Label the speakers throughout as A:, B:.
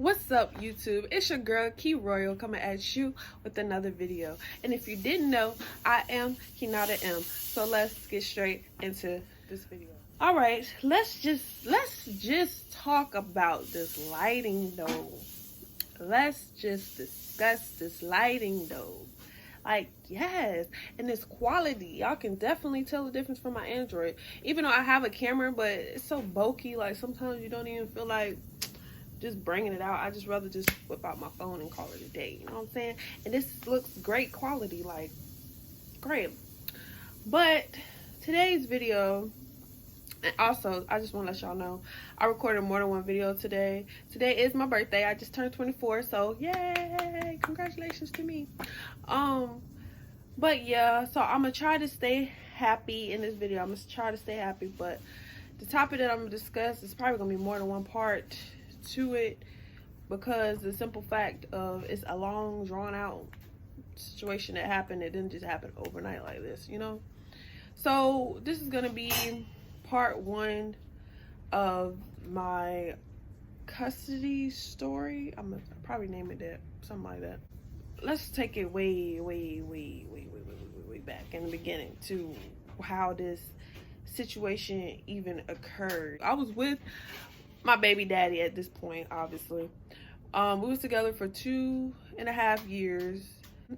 A: What's up, YouTube? It's your girl Key Royal coming at you with another video. And if you didn't know, I am Hinata M. So let's get straight into this video. All right, let's just talk about this lighting though. Let's just discuss this lighting though. Like, yes, and this quality, y'all can definitely tell the difference from my Android. Even though I have a camera, but it's so bulky, like sometimes you don't even feel like just bringing it out. I just rather just whip out my phone and call it a day, you know what I'm saying? And this looks great quality, like great. But today's video, and also I just want to let y'all know I recorded more than one video today. Today is my birthday. I just turned 24, so yay, congratulations to me. But yeah, so I'm gonna try to stay happy in this video. I'm gonna try to stay happy, but the topic that I'm gonna discuss is probably gonna be more than one part to it, because the simple fact of it's a long drawn out situation that happened. It didn't just happen overnight like this, you know. So this is gonna be part one of my custody story. I'm gonna probably name it that, something like that. Let's take it way back in the beginning to how this situation even occurred. I was with my baby daddy at this point, obviously. We was together for 2.5 years.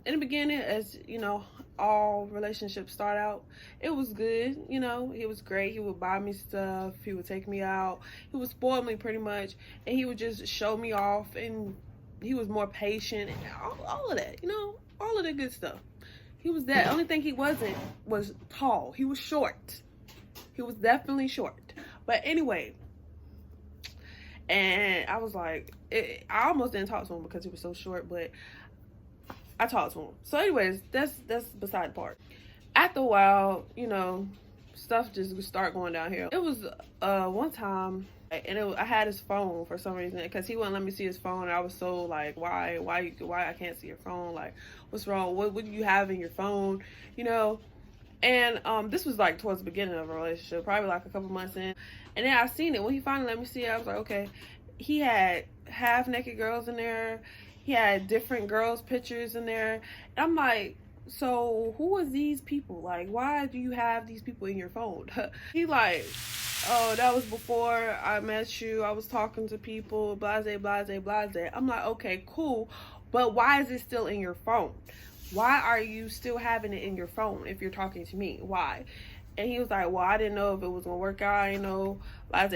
A: In the beginning, as you know, all relationships start out, it was good, you know, he was great. He would buy me stuff, he would take me out, he would spoil me pretty much, and he would just show me off, and he was more patient, and all of that, you know, all of the good stuff. He was that. Only thing he wasn't was tall. He was short. He was definitely short. But anyway, and I was like, I almost didn't talk to him because he was so short, but I talked to him. So anyways, that's beside the part. After a while, you know, stuff just start going downhill. It was one time, and I had his phone for some reason, because he wouldn't let me see his phone, and I was so like, why I can't see your phone? Like, what's wrong? What do you have in your phone? You know? And this was like towards the beginning of a relationship, probably like a couple months in. And then I seen it. When he finally let me see it, I was like, okay. He had half naked girls in there. He had different girls' pictures in there. And I'm like, so who are these people? Like, why do you have these people in your phone? He like, oh, that was before I met you. I was talking to people, blase. I'm like, okay, cool. But why is it still in your phone? Why are you still having it in your phone if you're talking to me? Why? And he was like, well, I didn't know if it was gonna work out, you know, blase.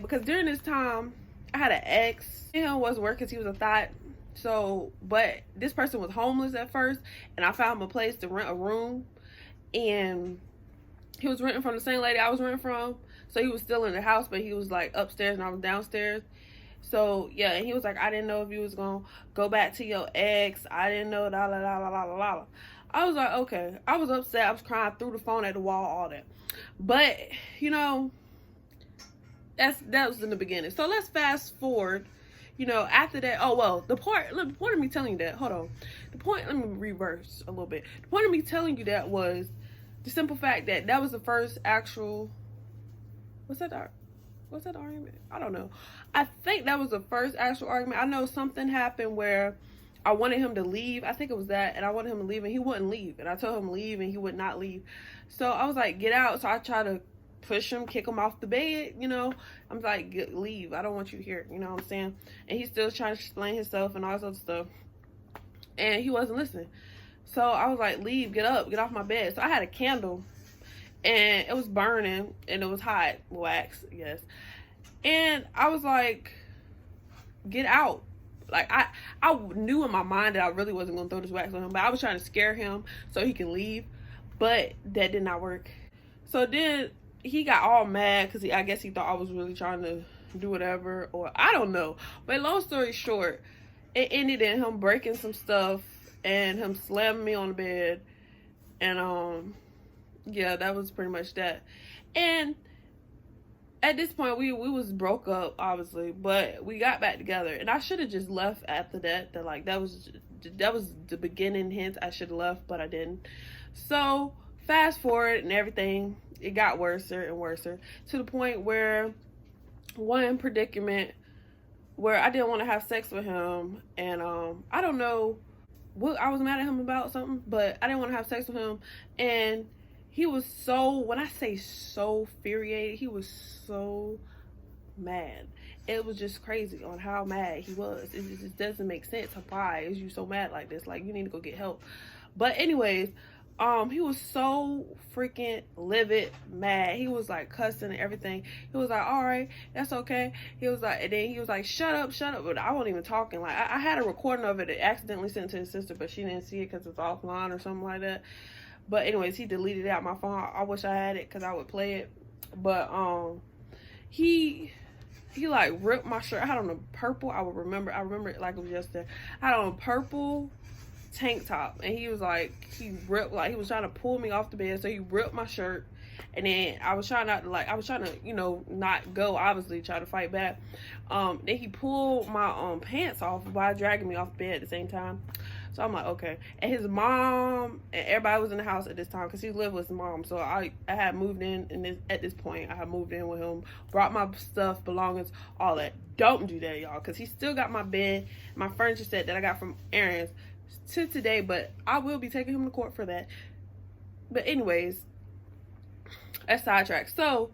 A: Because during this time, I had an ex. Him was working because he was a thought. So, but this person was homeless at first, and I found him a place to rent a room, and he was renting from the same lady I was renting from. So he was still in the house, but he was like upstairs and I was downstairs. So yeah, and he was like, I didn't know if you was gonna go back to your ex. I didn't know, la la la la la la. I was like, okay. I was upset. I was crying through the phone at the wall, all that. But you know, that was in the beginning. So let's fast forward. You know, after that, oh well, the point of me telling you that, hold on. The point, let me reverse a little bit. The point of me telling you that was the simple fact that that was the first actual, what's that argument? I don't know. I think that was the first actual argument. I know something happened where I wanted him to leave. I think it was that, and I wanted him to leave, and he wouldn't leave. And I told him to leave, and he would not leave. So I was like, get out. So I tried to push him, kick him off the bed, you know. I'm like, leave. I don't want you here, you know what I'm saying? And he's still trying to explain himself and all this other stuff. And he wasn't listening. So I was like, leave, get up, get off my bed. So I had a candle, and it was burning, and it was hot, wax, yes. And I was like, get out. Like, I knew in my mind that I really wasn't going to throw this wax on him, but I was trying to scare him so he can leave, but that did not work. So then he got all mad because I guess he thought I was really trying to do whatever, or I don't know. But long story short, it ended in him breaking some stuff and him slamming me on the bed. And yeah, that was pretty much that. And at this point, we was broke up, obviously, but we got back together. And I should have just left after that. That was the beginning hint. I should have left, but I didn't. So fast forward and everything, it got worse and worse to the point where one predicament where I didn't want to have sex with him, and I don't know what I was mad at him about, something, but I didn't want to have sex with him, and he was so, when I say so infuriated, he was so mad. It was just crazy on how mad he was. It just doesn't make sense. Why is you so mad like this? Like, you need to go get help. But anyways, he was so freaking livid mad. He was like cussing and everything. He was like, all right, that's okay. He was like, and then he was like, shut up. But I wasn't even talking. Like, I had a recording of it. It accidentally sent to his sister, but she didn't see it because it's offline or something like that. But anyways, he deleted it out my phone. I wish I had it because I would play it. But he like ripped my shirt. I had on a purple, I remember it like it was yesterday. I had on a purple tank top, and he was like, he ripped, like he was trying to pull me off the bed, so he ripped my shirt. And then I was trying to, you know, not go, obviously try to fight back. Then he pulled my pants off while dragging me off the bed at the same time. So I'm like, okay. And his mom and everybody was in the house at this time because he lived with his mom. So I had moved in, and at this point, I had moved in with him, brought my stuff, belongings, all that. Don't do that, y'all, because he still got my bed, my furniture set that I got from Aaron's to today, but I will be taking him to court for that. But anyways, that's sidetracked. So,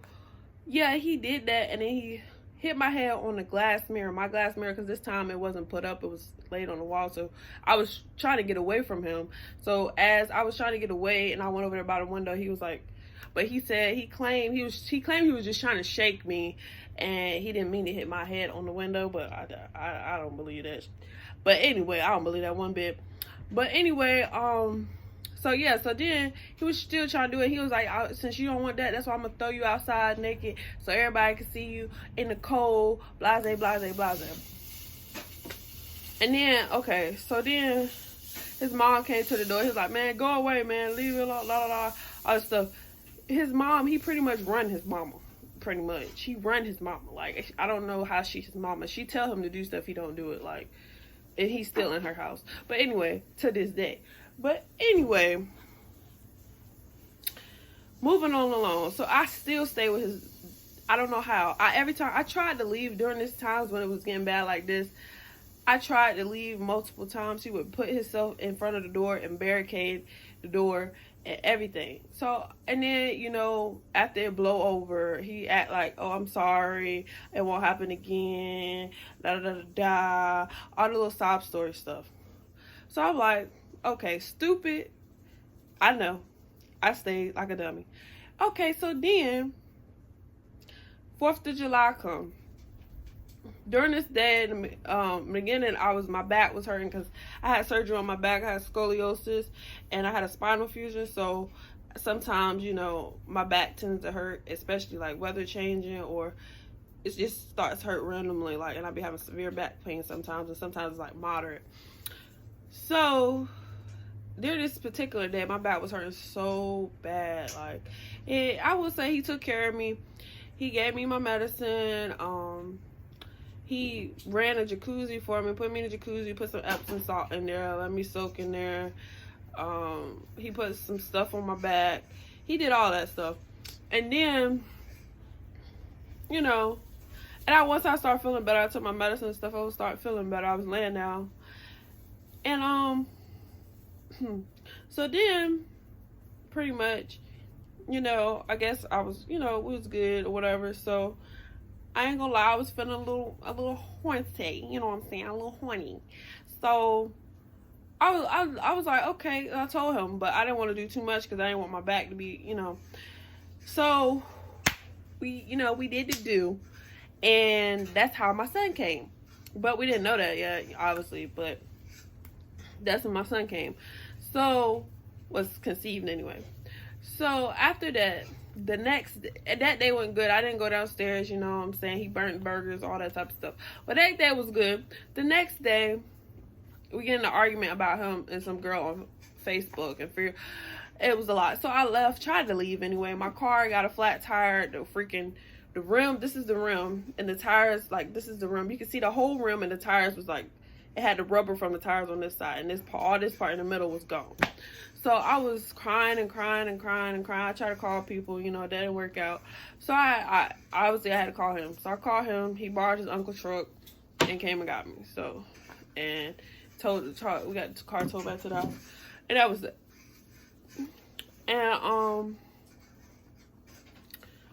A: yeah, he did that, and then he hit my head on the glass mirror, my glass mirror, because this time it wasn't put up, it was laid on the wall. So I was trying to get away from him. So as I was trying to get away and I went over there by the window, he was like, but he said he claimed he was just trying to shake me, and he didn't mean to hit my head on the window. But I don't believe that. But anyway, I don't believe that one bit. But anyway, so yeah, so then he was still trying to do it. He was like, since you don't want that, that's why I'm gonna throw you outside naked so everybody can see you in the cold, blase, blase, blase. And then, okay, so then his mom came to the door. He was like, man, go away, man, leave it alone, la la la, all this stuff. His mom, he pretty much run his mama, pretty much. He run his mama. Like, I don't know how she's his mama. She tell him to do stuff, he don't do it, like, and he's still in her house. But anyway, to this day. But anyway, moving on along. So I still stay with his, I don't know how. Every time I tried to leave during these times when it was getting bad like this, I tried to leave multiple times. He would put himself in front of the door and barricade the door and everything. So, and then, you know, after it blow over, he act like, oh, I'm sorry, it won't happen again, da da da da, all the little sob story stuff. So I'm like, okay, stupid. I know. I stayed like a dummy. Okay, so then 4th of July come. During this day, in the beginning, my back was hurting because I had surgery on my back. I had scoliosis and I had a spinal fusion. So sometimes, you know, my back tends to hurt, especially like weather changing, or it just starts hurt randomly. Like, and I be having severe back pain sometimes, and sometimes it's like moderate. So during this particular day, my back was hurting so bad. Like, I would say he took care of me. He gave me my medicine. He ran a jacuzzi for me, put me in a jacuzzi, put some Epsom salt in there, let me soak in there. He put some stuff on my back. He did all that stuff. And then, you know, and once I started feeling better, I took my medicine and stuff, I would start feeling better. I was laying down. And, so then, pretty much, you know, I guess I was, you know, it was good or whatever. So I ain't gonna lie, I was feeling a little horny, you know what I'm saying, a little horny. So I was like, okay, I told him, but I didn't want to do too much because I didn't want my back to be, you know. So we, you know, we did the do, and that's how my son came. But we didn't know that yet, obviously, but that's when my son came. So, was conceived anyway. So after that, that day went good. I didn't go downstairs, you know what I'm saying. He burnt burgers, all that type of stuff. But that day was good. The next day, we get in an argument about him and some girl on Facebook, and it was a lot. So I left, tried to leave anyway. My car got a flat tire. The rim, this is the rim, and the tires, like, this is the rim. You can see the whole rim, and the tires was like, it had the rubber from the tires on this side, and all this part in the middle was gone. So I was crying and crying and crying and crying. I tried to call people, you know, that didn't work out. So I obviously I had to call him. So I called him. He borrowed his uncle's truck. and came and got me. So, and we got the car towed back to the house, and that was it. And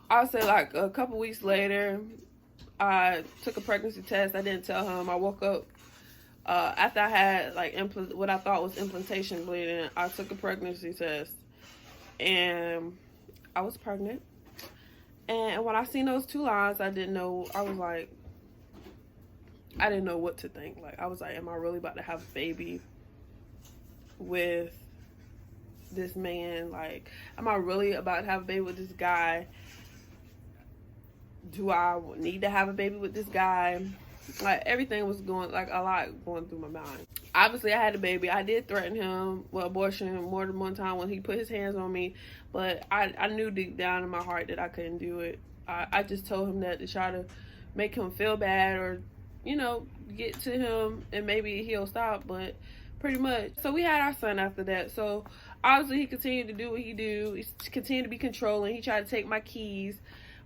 A: I'll say like a couple weeks later, I took a pregnancy test. I didn't tell him. I woke up after I had like what I thought was implantation bleeding. I took a pregnancy test, and I was pregnant. And when I seen those 2 lines, I didn't know. I was like, I didn't know what to think. Like, I was like, am I really about to have a baby with this man? Like, am I really about to have a baby with this guy? Do I need to have a baby with this guy? Like, everything was going, like, a lot going through my mind. Obviously, I had a baby. I did threaten him with abortion more than one time when he put his hands on me. But I knew deep down in my heart that I couldn't do it. I just told him that to try to make him feel bad or, you know, get to him and maybe he'll stop. But pretty much. So we had our son after that. So obviously he continued to do what he do. He continued to be controlling. He tried to take my keys.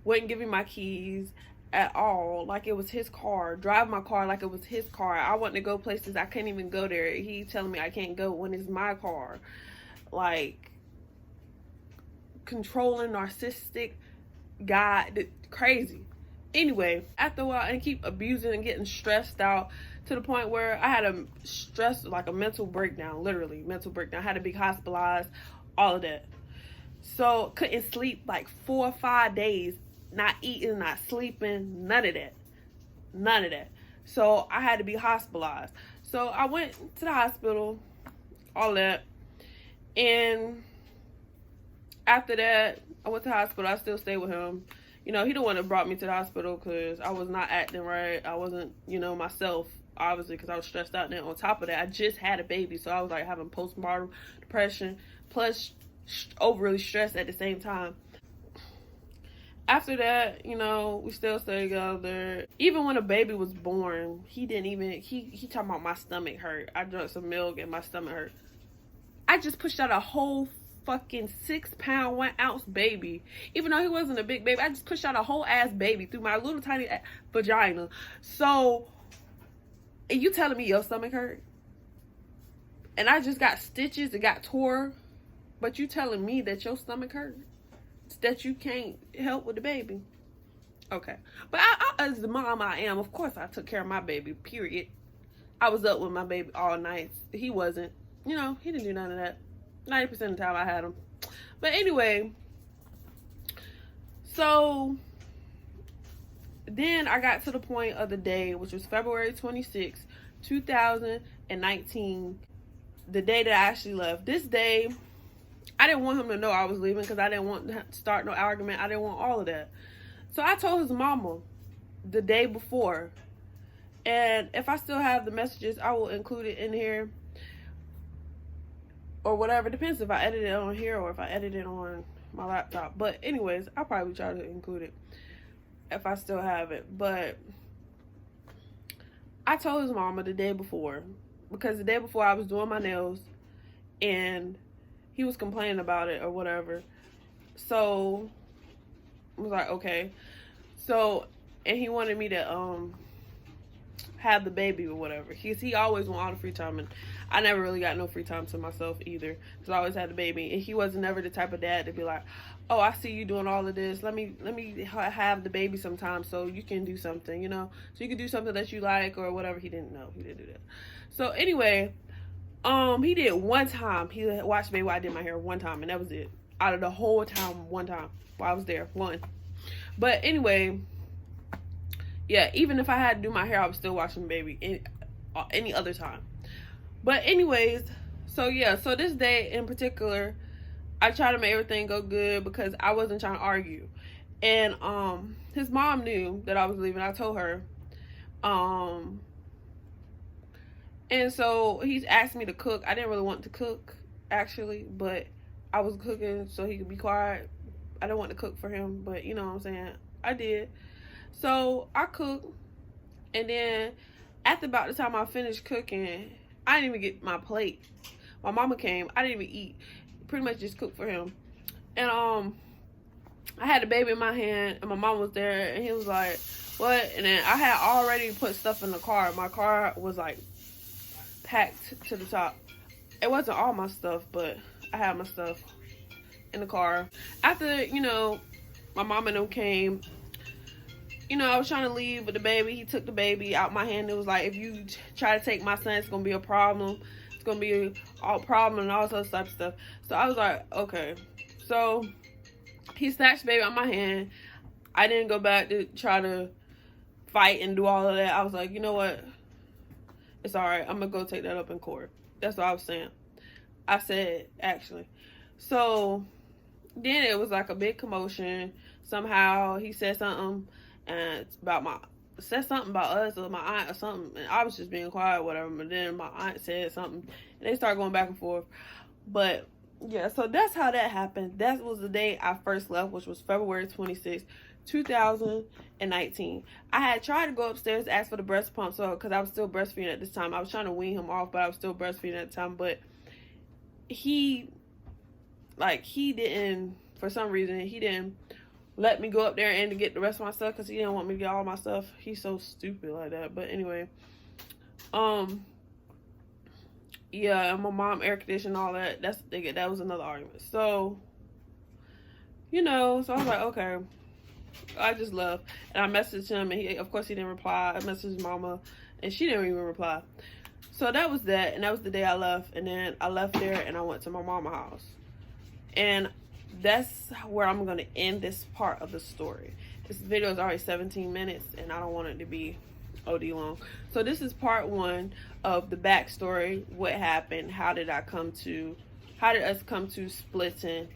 A: Wouldn't give me my keys at all, like it was his car. Drive my car like it was his car. I wanted to go places I couldn't even go there. He telling me I can't go when it's my car. Like, controlling, narcissistic guy, crazy. Anyway, after a while, and keep abusing and getting stressed out to the point where I had a stress, like a mental breakdown, literally mental breakdown. I had to be hospitalized, all of that. So couldn't sleep like 4 or 5 days. Not eating, not sleeping, none of that. So I had to be hospitalized. So I went to the hospital, all that. And after that, I went to the hospital. I still stayed with him. You know, he the one that brought me to the hospital because I was not acting right. I wasn't, you know, myself, obviously, because I was stressed out. And then on top of that, I just had a baby. So I was like having postpartum depression, plus overly stressed at the same time. After that, you know, we still stayed together. Even when a baby was born, he talking about my stomach hurt. I drank some milk and my stomach hurt. I just pushed out a whole fucking 6-pound, 1 ounce baby. Even though he wasn't a big baby, I just pushed out a whole ass baby through my little tiny vagina. So, and you telling me your stomach hurt? And I just got stitches, it got tore. But you telling me that your stomach hurt? That you can't help with the baby. Okay. But I, as the mom I am, of course I took care of my baby, period. I was up with my baby all night. He wasn't. You know, he didn't do none of that. 90% of the time I had him. But anyway, so then I got to the point of the day, which was February 26, 2019, the day that I actually left. This day, I didn't want him to know I was leaving because I didn't want to start no argument. I didn't want all of that. So I told his mama the day before. And if I still have the messages, I will include it in here. Or whatever. Depends if I edit it on here or if I edit it on my laptop. But anyways, I'll probably try to include it if I still have it. But I told his mama the day before. Because the day before I was doing my nails. And he was complaining about it or whatever. So I was like, okay. So, and he wanted me to have the baby or whatever. He always want all the free time, and I never really got no free time to myself either, because I always had the baby. And he wasn't never the type of dad to be like, oh, I see you doing all of this. Let me have the baby sometime so you can do something, you know, so you can do something that you like or whatever. He didn't know. He didn't do that. So anyway, he did one time. He watched me while I did my hair one time, and that was it. Out of the whole time, one time while I was there, one. But anyway, yeah, even if I had to do my hair, I was still watching baby any other time. But anyways, so yeah, so this day in particular, I tried to make everything go good because I wasn't trying to argue. And his mom knew that I was leaving. I told her. And so he's asked me to cook. I didn't really want to cook, actually, but I was cooking so he could be quiet. I didn't want to cook for him, but you know what I'm saying? I did. So I cooked, and then after about the time I finished cooking, I didn't even get my plate. My mama came. I didn't even eat. Pretty much just cooked for him. And I had the baby in my hand, and my mom was there, and he was like, what? And then I had already put stuff in the car. My car was like packed to the top. It wasn't all my stuff, but I had my stuff in the car. After, you know, my mom and them came, you know, I was trying to leave with the baby. He took the baby out my hand. It was like, if you try to take my son, it's going to be a problem. It's going to be a problem and all this other type of stuff. So I was like, okay. So he snatched the baby out my hand. I didn't go back to try to fight and do all of that. I was like, you know what? It's all right. I'm going to go take that up in court. That's what I was saying. I said, actually. So then it was like a big commotion. Somehow he said something and said something about us or my aunt or something, and I was just being quiet or whatever. But then my aunt said something and they started going back and forth. But yeah, so that's how that happened. That was the day I first left, which was February 26th, 2019. I had tried to go upstairs to ask for the breast pump, so because I was still breastfeeding at this time. I was trying to wean him off, but I was still breastfeeding at the time. But he didn't, for some reason, he didn't let me go up there and to get the rest of my stuff because he didn't want me to get all my stuff. He's so stupid like that. But anyway, yeah, and my mom air conditioned all that. That was another argument. So, you know, so I was like, okay, I just left. And I messaged him, and he didn't reply. I messaged mama, and she didn't even reply. So that was that, and that was the day I left. And then I left there, and I went to my mama's house. And that's where I'm going to end this part of the story. This video is already 17 minutes, and I don't want it to be OD long. So this is part 1 of the backstory. What happened? How did us come to splitting?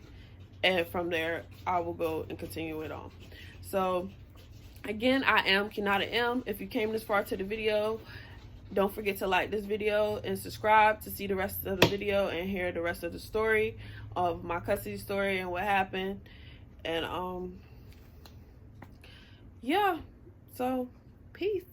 A: And from there, I will go and continue it on. So again, I am Kenyatta M. If you came this far to the video, don't forget to like this video and subscribe to see the rest of the video and hear the rest of the story of my custody story and what happened. And yeah, so peace.